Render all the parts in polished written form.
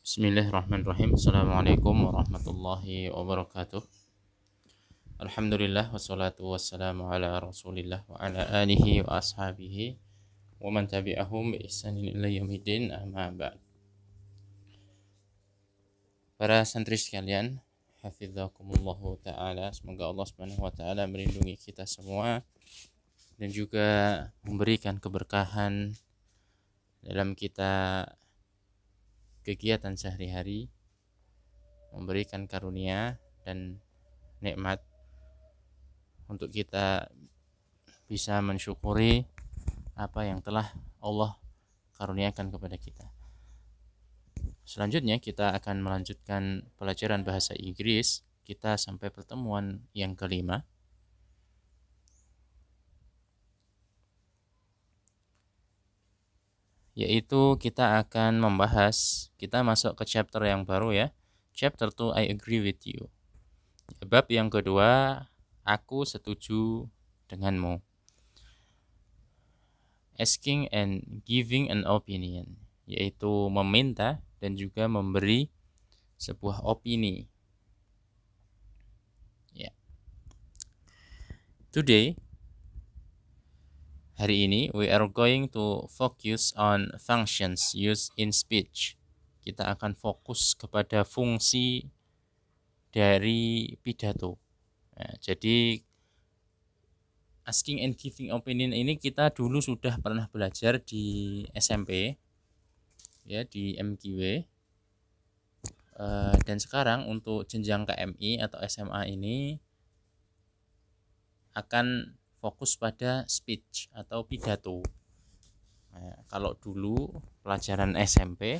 Bismillahirrahmanirrahim. Assalamualaikum warahmatullahi wabarakatuh. Alhamdulillah wassalatu wassalamu ala Rasulillah wa ala alihi wa ashabihi wa man tabi'ahum bi ihsanin ila yaumiddin, amma ba'd. Para santri sekalian, hafizakumullahu taala, semoga Allah Subhanahu wa taala melindungi kita semua dan juga memberikan keberkahan dalam kita kegiatan sehari-hari, memberikan karunia dan nikmat untuk kita bisa mensyukuri apa yang telah Allah karuniakan kepada kita. Selanjutnya kita akan melanjutkan pelajaran bahasa Inggris kita sampai pertemuan yang kelima, yaitu kita akan membahas, kita masuk ke chapter yang baru ya, chapter 2 I agree with you. Bab yang kedua, aku setuju denganmu. Asking and giving an opinion, yaitu meminta dan juga memberi sebuah opini. Ya. Today, hari ini, we are going to focus on functions used in speech. Kita akan fokus kepada fungsi dari pidato. Nah, jadi asking and giving opinion ini kita dulu sudah pernah belajar di SMP, ya, di MQW. Dan sekarang untuk jenjang KMI atau SMA ini akan fokus pada speech atau pidato. Nah, kalau dulu pelajaran SMP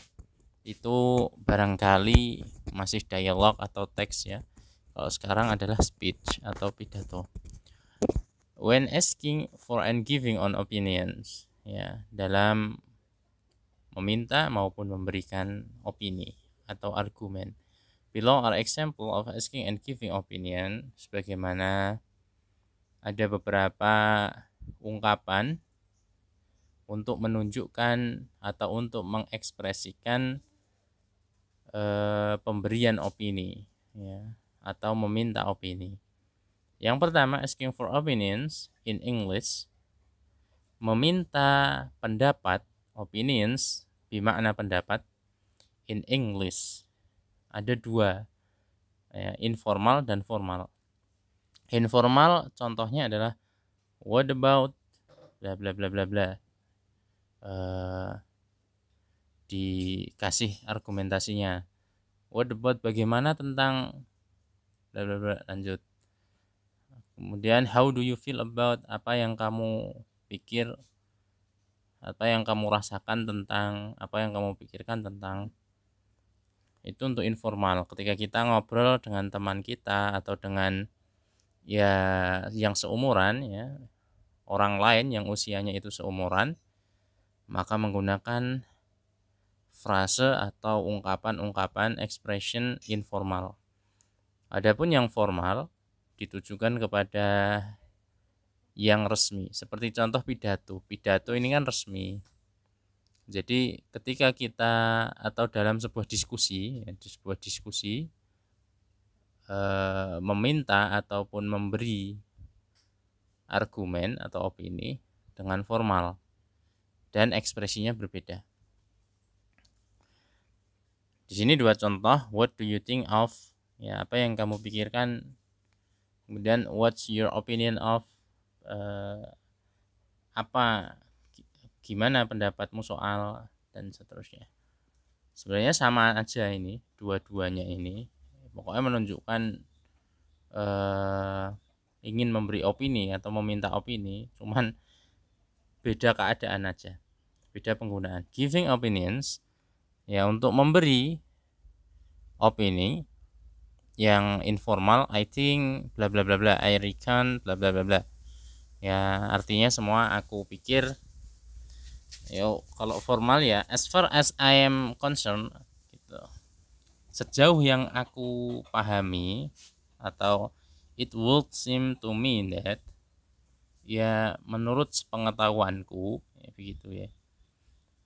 itu barangkali masih dialog atau teks ya. Kalau sekarang adalah speech atau pidato. When asking for and giving on opinions, ya, dalam meminta maupun memberikan opini atau argumen. Below are example of asking and giving opinion, sebagaimana ada beberapa ungkapan untuk menunjukkan atau untuk mengekspresikan pemberian opini, ya, atau meminta opini. Yang pertama, asking for opinions in English, meminta pendapat, opinions bermakna pendapat, in English ada dua, ya, informal dan formal. Informal contohnya adalah what about bla bla bla bla bla, dikasih argumentasinya. What about bagaimana tentang bla bla bla, lanjut. Kemudian how do you feel about, apa yang kamu pikir, apa yang kamu rasakan tentang, apa yang kamu pikirkan tentang. Itu untuk informal, ketika kita ngobrol dengan teman kita atau dengan ya yang seumuran, ya, orang lain yang usianya itu seumuran, maka menggunakan frase atau ungkapan-ungkapan expression informal. Adapun yang formal ditujukan kepada yang resmi, seperti contoh pidato. Pidato ini kan resmi. Jadi ketika kita atau dalam sebuah diskusi, ya, di sebuah diskusi meminta ataupun memberi argumen atau opini dengan formal dan ekspresinya berbeda. Di sini dua contoh, what do you think of, ya, apa yang kamu pikirkan. Kemudian what's your opinion of, apa, gimana pendapatmu soal, dan seterusnya. Sebenarnya sama aja ini, dua-duanya ini pokoknya menunjukkan ingin memberi opini atau meminta opini, cuman beda keadaan aja, beda penggunaan. Giving opinions, ya, untuk memberi opini yang informal, I think bla bla bla bla, I reckon bla bla bla bla, ya, artinya semua aku pikir. Yo, kalau formal ya, as far as I am concerned, gitu. Sejauh yang aku pahami, atau it would seem to me that, ya, menurut pengetahuanku, ya, begitu ya,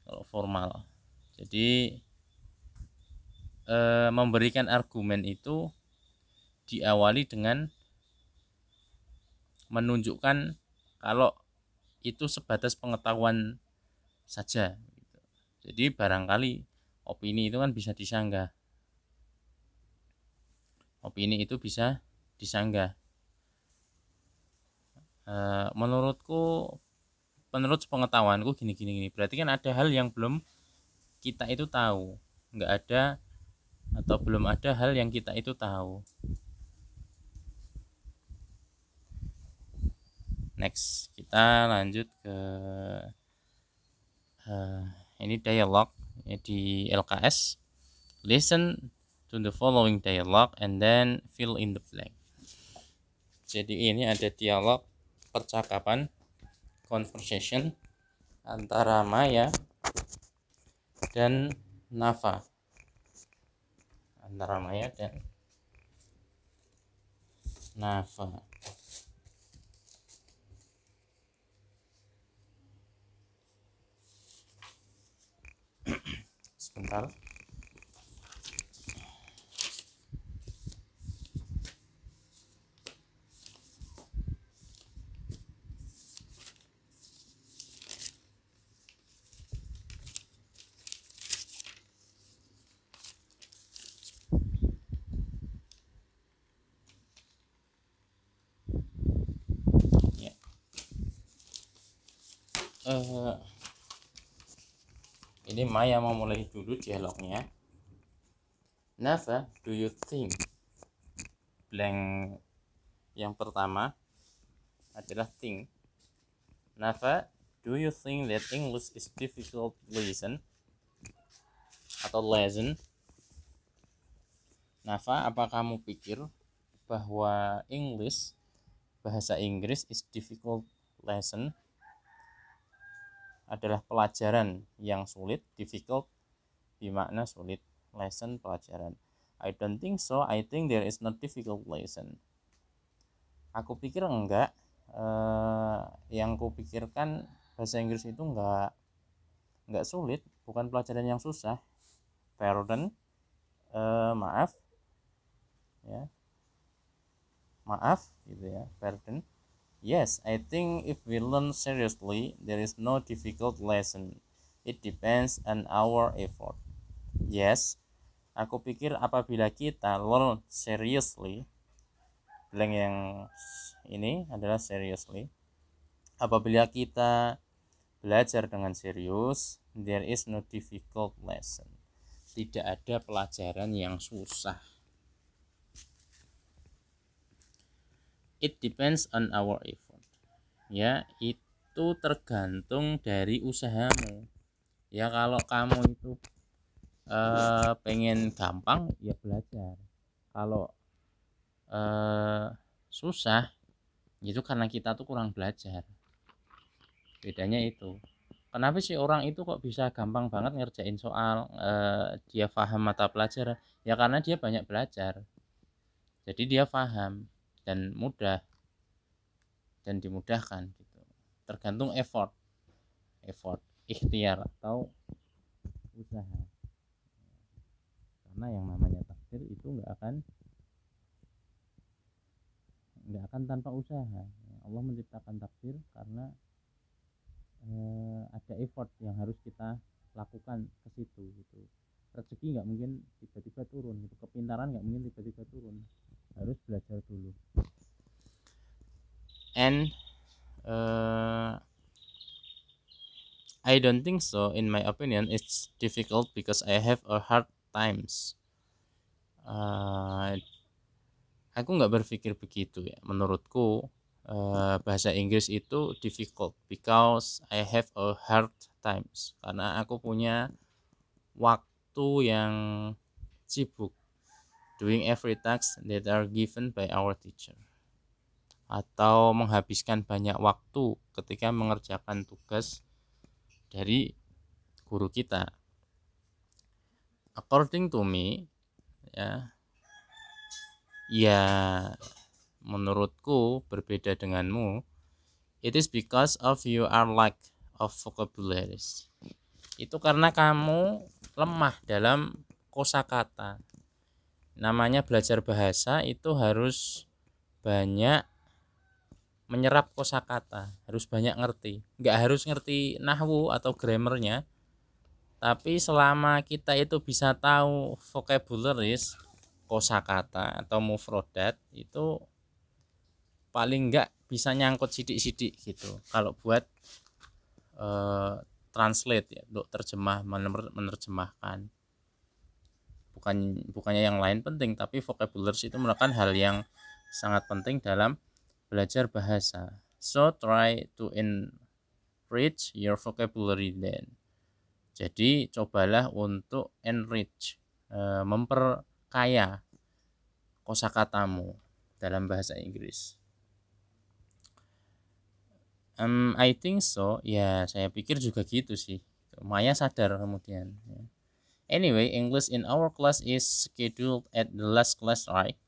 kalau formal. Jadi memberikan argumen itu diawali dengan menunjukkan kalau itu sebatas pengetahuan saja. Jadi barangkali opini itu kan bisa disanggah. Opini itu bisa disanggah. Menurutku, menurut pengetahuanku gini. Berarti kan ada hal yang belum kita itu tahu. Nggak ada atau belum ada hal yang kita itu tahu. Next, kita lanjut ke ini dialog di LKS. Listen to the following dialogue and then fill in the blank. Jadi ini ada dialog percakapan, conversation antara Maya dan Nafa. Antara Maya dan Nafa. Sebentar. Ya. Ini Maya mau mulai dulu dialognya. Nafa, do you think? Blank yang pertama adalah think. Nafa, do you think that English is difficult to listen? Atau lesson? Nafa, apa kamu pikir bahwa English, bahasa Inggris is difficult lesson, adalah pelajaran yang sulit? Difficult bermakna sulit, lesson pelajaran. I don't think so. I think there is not difficult lesson. Aku pikir enggak. Yang kupikirkan bahasa Inggris itu enggak sulit, bukan pelajaran yang susah. Pardon, maaf, ya, maaf, gitu ya. Pardon. Yes, I think if we learn seriously, there is no difficult lesson. It depends on our effort. Yes, aku pikir apabila kita learn seriously, blank yang ini adalah seriously. Apabila kita belajar dengan serius, there is no difficult lesson. Tidak ada pelajaran yang susah. It depends on our effort. Ya, itu tergantung dari usahamu. Ya, kalau kamu itu pengen gampang, ya belajar. Kalau susah, itu karena kita tuh kurang belajar. Bedanya itu. Kenapa sih orang itu kok bisa gampang banget ngerjain soal, dia paham mata pelajaran? Ya karena dia banyak belajar. Jadi dia paham dan mudah dan dimudahkan gitu. Tergantung effort, ikhtiar atau usaha. Karena yang namanya takdir itu nggak akan tanpa usaha. Allah menciptakan takdir karena ada effort yang harus kita lakukan ke situ gitu. Rezeki nggak mungkin tiba-tiba turun gitu. Kepintaran nggak mungkin tiba-tiba turun. Harus belajar dulu. And I don't think so. In my opinion, it's difficult because I have a hard times. Aku nggak berpikir begitu ya. Menurutku bahasa Inggris itu difficult because I have a hard times. Karena aku punya waktu yang sibuk doing every task that are given by our teacher, atau menghabiskan banyak waktu ketika mengerjakan tugas dari guru kita. According to me, ya menurutku berbeda denganmu. It is because of you are lack of vocabularies. Itu karena kamu lemah dalam kosakata. Namanya belajar bahasa itu harus banyak menyerap kosakata, harus banyak ngerti. Nggak harus ngerti nahwu atau grammarnya, tapi selama kita itu bisa tahu vocabularies, kosakata atau mufrodat, itu paling nggak bisa nyangkut sidik-sidik gitu. Kalau buat translate ya, untuk terjemah, menerjemahkan. Bukannya yang lain penting, tapi vocabularies itu merupakan hal yang sangat penting dalam belajar bahasa. So try to enrich your vocabulary then. Jadi cobalah untuk enrich, memperkaya kosakatamu dalam bahasa Inggris. I think so. Ya, saya pikir juga gitu sih. Maya sadar kemudian. Anyway, English in our class is scheduled at the last class, right?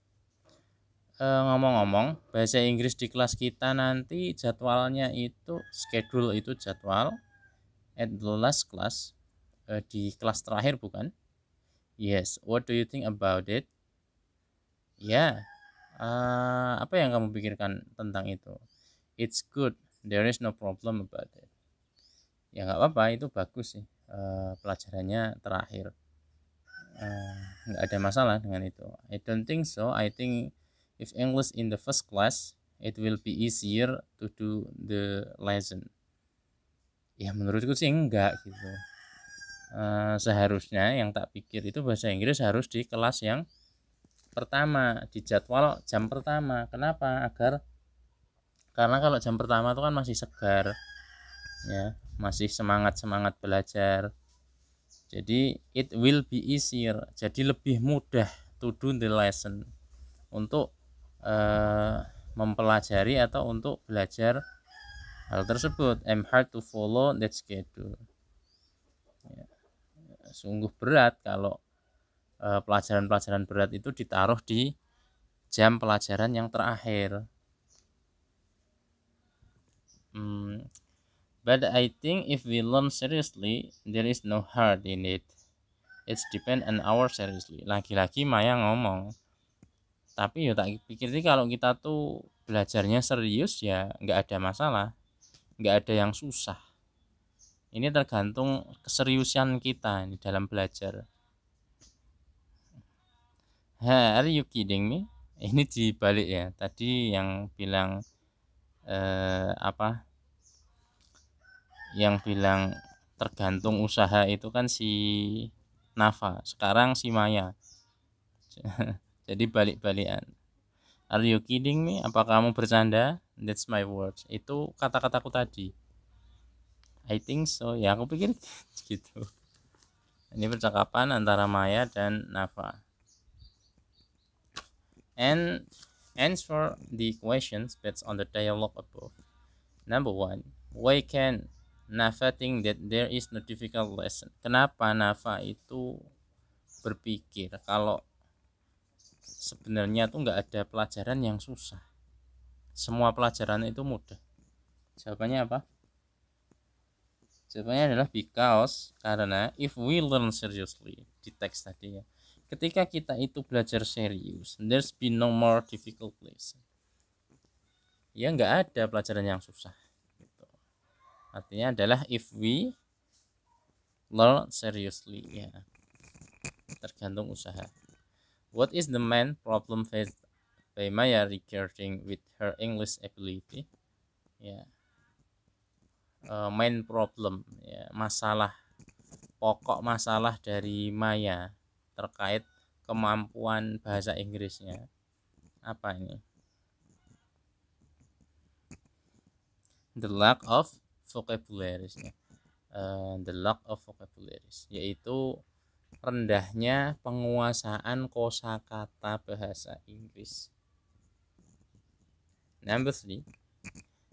Ngomong-ngomong, bahasa Inggris di kelas kita nanti jadwalnya itu, schedule itu jadwal, at the last class, di kelas terakhir bukan? Yes, what do you think about it? Ya, apa yang kamu pikirkan tentang itu? It's good, there is no problem about it. Ya nggak apa-apa, itu bagus sih, pelajarannya terakhir. Nggak ada masalah dengan itu. I don't think so. I think if English in the first class, it will be easier to do the lesson. Ya menurutku sih enggak gitu. Seharusnya yang tak pikir itu bahasa Inggris harus di kelas yang pertama, di jadwal jam pertama. Kenapa? Karena kalau jam pertama itu kan masih segar, ya, masih semangat belajar. Jadi it will be easier, jadi lebih mudah to do the lesson, untuk mempelajari atau untuk belajar hal tersebut. I'm hard to follow that schedule. Ya, sungguh berat kalau pelajaran-pelajaran berat itu ditaruh di jam pelajaran yang terakhir. But I think if we learn seriously, there is no hard in it. It's depend on our seriously. Lagi-lagi Maya ngomong. Tapi ya tak pikir sih kalau kita tuh belajarnya serius ya nggak ada masalah. Nggak ada yang susah. Ini tergantung keseriusan kita ini dalam belajar. Are you kidding me? Ini dibalik ya. Tadi yang bilang apa? Yang bilang tergantung usaha itu kan si Nafa, sekarang si Maya. Jadi balik-balikan. Are you kidding me? Apa kamu bercanda? That's my words. Itu kata-kataku tadi. I think so. Ya aku pikir gitu. Ini percakapan antara Maya dan Nafa. And answer the questions based on the dialogue above. Number 1. Why can Nafa think that there is no difficult lesson? Kenapa Nafa itu berpikir kalau sebenarnya tuh nggak ada pelajaran yang susah, semua pelajaran itu mudah? Jawabannya apa? Jawabannya adalah because, karena if we learn seriously, di teks tadi ya, ketika kita itu belajar serius, there's been no more difficult lesson. Ya nggak ada pelajaran yang susah gitu. Artinya adalah if we learn seriously, ya, tergantung usaha. What is the main problem faced by Maya regarding with her English ability? Ya, main problem, ya, pokok masalah dari Maya terkait kemampuan bahasa Inggrisnya. Apa ini? The lack of vocabularies. The lack of vocabularies, yaitu rendahnya penguasaan kosakata bahasa Inggris. Number 3.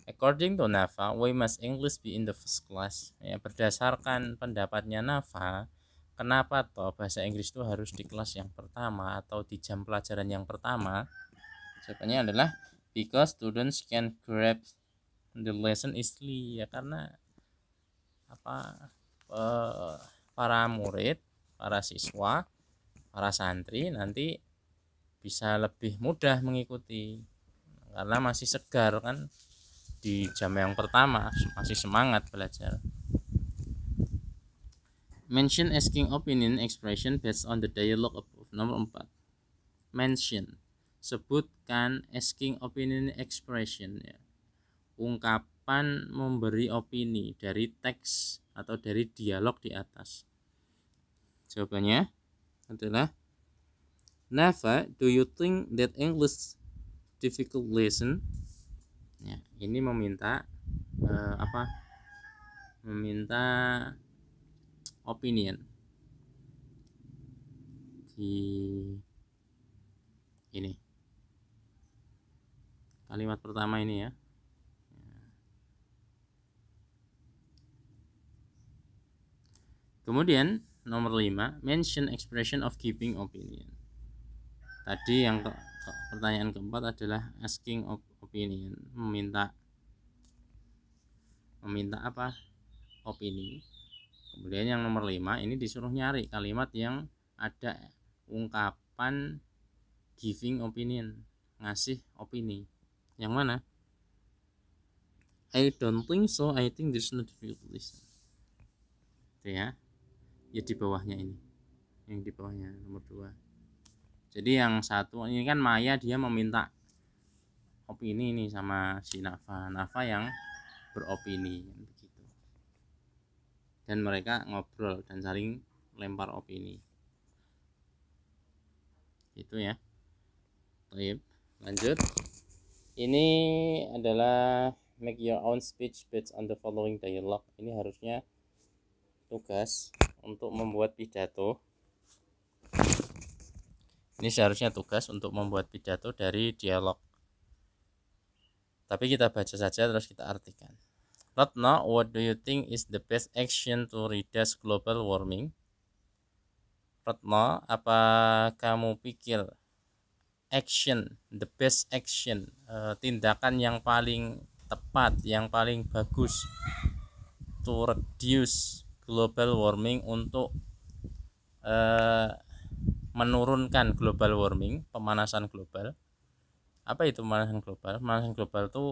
According to Nafa, why must English be in the first class? Ya, berdasarkan pendapatnya Nafa, kenapa toh bahasa Inggris itu harus di kelas yang pertama atau di jam pelajaran yang pertama? Jawabannya adalah because students can grab the lesson easily. Ya, karena para murid, para siswa para santri nanti bisa lebih mudah mengikuti karena masih segar kan, di jam yang pertama masih semangat belajar. Mention asking opinion expression based on the dialogue above. Nomor 4. Mention, sebutkan asking opinion expression, ya, ungkapan memberi opini dari teks atau dari dialog di atas. Jawabannya adalah Nava, do you think that English difficult lesson? Ya, ini meminta meminta opinion di ini kalimat pertama ini ya. Kemudian nomor 5, mention expression of giving opinion. Tadi yang pertanyaan keempat adalah asking opinion, meminta apa? Opini. Kemudian yang nomor 5 ini disuruh nyari kalimat yang ada ungkapan giving opinion, ngasih opini. Yang mana? I don't think so, I think there's no difficulties. Itu ya. Ya di bawahnya ini. Yang di bawahnya nomor 2. Jadi yang satu ini kan Maya, dia meminta opini ini sama si Nafa yang beropini begitu. Dan mereka ngobrol dan saling lempar opini. Itu ya. Baik, lanjut. Ini adalah make your own speech based on the following dialogue. Ini harusnya tugas untuk membuat pidato. Ini seharusnya tugas untuk membuat pidato dari dialog. Tapi kita baca saja terus kita artikan. Ratna, what do you think is the best action to reduce global warming? Ratna, apa kamu pikir action, the best action, tindakan yang paling tepat, yang paling bagus to reduce global warming, untuk menurunkan global warming, pemanasan global. Apa itu pemanasan global? Pemanasan global itu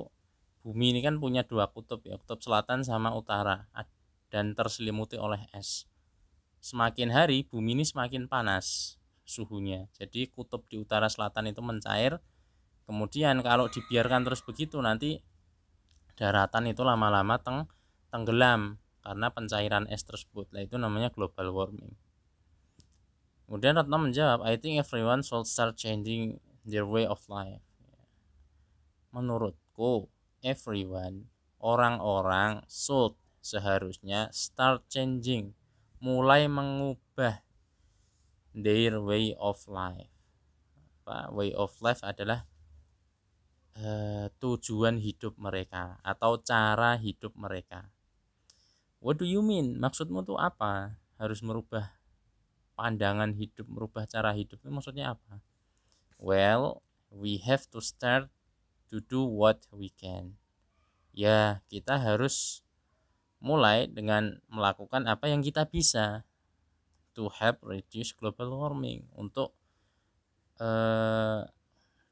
bumi ini kan punya 2 kutub ya, kutub selatan sama utara, dan terselimuti oleh es. Semakin hari bumi ini semakin panas suhunya. Jadi kutub di utara selatan itu mencair. Kemudian kalau dibiarkan terus begitu nanti daratan itu lama-lama tenggelam karena pencairan es tersebut. Nah, itu namanya global warming. Kemudian Ratna menjawab, I think everyone should start changing their way of life. Menurutku, everyone, orang-orang, should, seharusnya, start changing, mulai mengubah their way of life. Way of life adalah tujuan hidup mereka atau cara hidup mereka. What do you mean? Maksudmu tuh apa? Harus merubah pandangan hidup, merubah cara hidup itu maksudnya apa? Well, we have to start to do what we can. Ya, kita harus mulai dengan melakukan apa yang kita bisa to help reduce global warming, untuk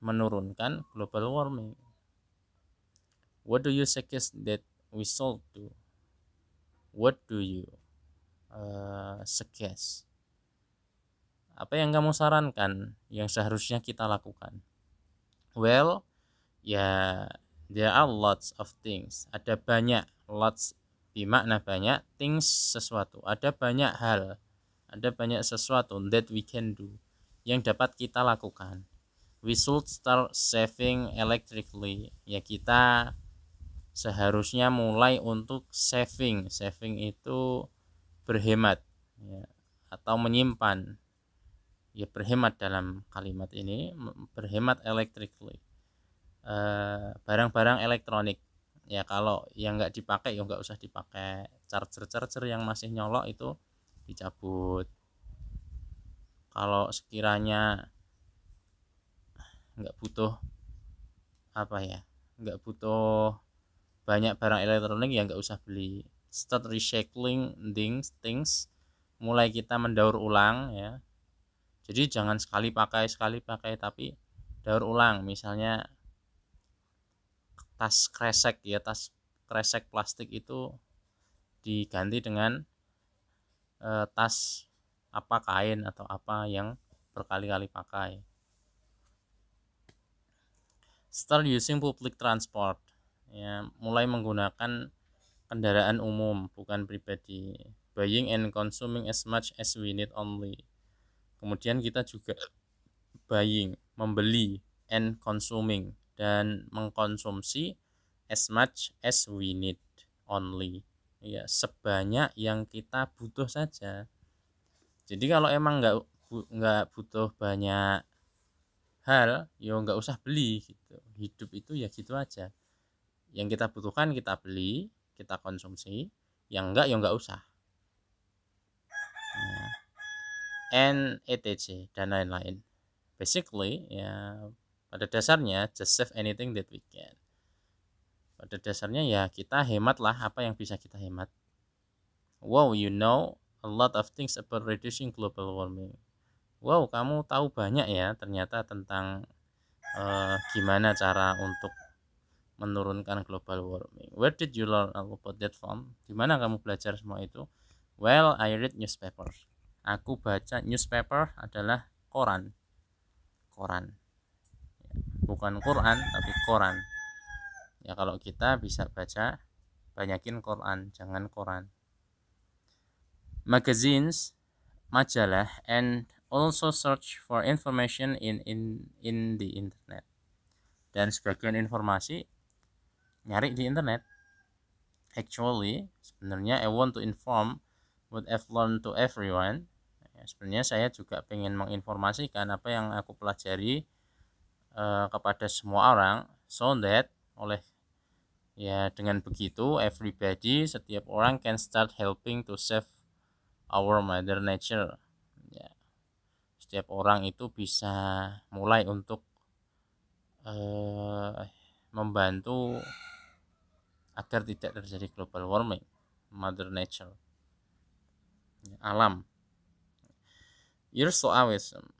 menurunkan global warming. What do you suggest that we should do? What do you suggest? Apa yang kamu sarankan yang seharusnya kita lakukan? Well, ya, there are lots of things. Ada banyak, lots bermakna banyak, things sesuatu. Ada banyak hal, ada banyak sesuatu that we can do, yang dapat kita lakukan. We should start saving electrically. Ya, kita seharusnya mulai untuk saving. Saving itu berhemat ya, atau menyimpan. Ya, berhemat dalam kalimat ini, berhemat electrically, barang-barang elektronik. Ya, kalau yang nggak dipakai ya nggak usah dipakai. Charger yang masih nyolok itu dicabut. Kalau sekiranya nggak butuh nggak butuh banyak barang elektronik ya nggak usah beli. Start recycling things, mulai kita mendaur ulang ya. Jadi jangan sekali pakai, tapi daur ulang. Misalnya tas kresek ya, tas kresek plastik itu diganti dengan tas apa, kain atau apa yang berkali-kali pakai. Start using public transport, ya, mulai menggunakan kendaraan umum bukan pribadi. Buying and consuming as much as we need only. Kemudian kita juga buying, membeli, and consuming, dan mengkonsumsi as much as we need only, ya, sebanyak yang kita butuh saja. Jadi kalau emang nggak butuh banyak hal, ya nggak usah beli gitu. Hidup itu ya gitu aja. Yang kita butuhkan kita beli, kita konsumsi, yang enggak ya nggak usah. Nah, and etc dan lain-lain. Basically ya, pada dasarnya just save anything that we can. Pada dasarnya ya kita hemat lah apa yang bisa kita hemat. Wow, you know a lot of things about reducing global warming. Wow, kamu tahu banyak ya ternyata tentang gimana cara untuk menurunkan global warming. Where did you learn about that from? Dimana kamu belajar semua itu? Well, I read newspaper. Aku baca newspaper adalah koran. Koran. Bukan Quran, tapi koran. Ya kalau kita bisa baca, banyakin Quran, jangan koran. Magazines, majalah, and also search for information in the internet. Dan sebagian informasi nyari di internet. Actually, sebenarnya I want to inform what I've learned to everyone. Ya, sebenarnya saya juga pengen menginformasikan apa yang aku pelajari kepada semua orang, so that ya dengan begitu everybody, setiap orang can start helping to save our mother nature. Ya, setiap orang itu bisa mulai untuk membantu agar tidak terjadi global warming, mother nature, ya, alam. You're so awesome.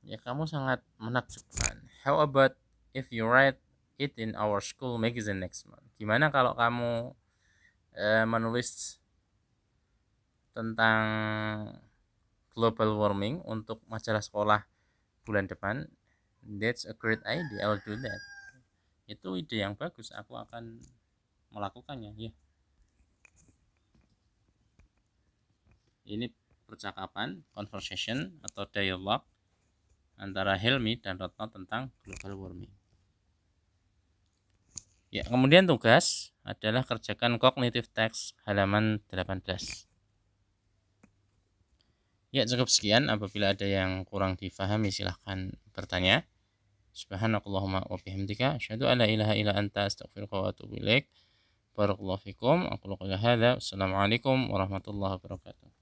Ya, kamu sangat menakjubkan. How about if you write it in our school magazine next month? Gimana kalau kamu menulis tentang global warming untuk majalah sekolah bulan depan? That's a great idea. I'll do that. Itu ide yang bagus. Aku akan melakukannya. Ya. Ini percakapan, conversation atau dialog antara Helmi dan Retno tentang global warming. Ya, kemudian tugas adalah kerjakan cognitive text halaman 18. Ya, cukup sekian. Apabila ada yang kurang difahami silahkan bertanya. Subhanakallahumma wa bihamdika asyhadu an la ilaha illa anta astaghfiruka wa atubu ilaik. Barakallahu fikum. Aku qouli hadza. Wassalamualaikum warahmatullahi wabarakatuh.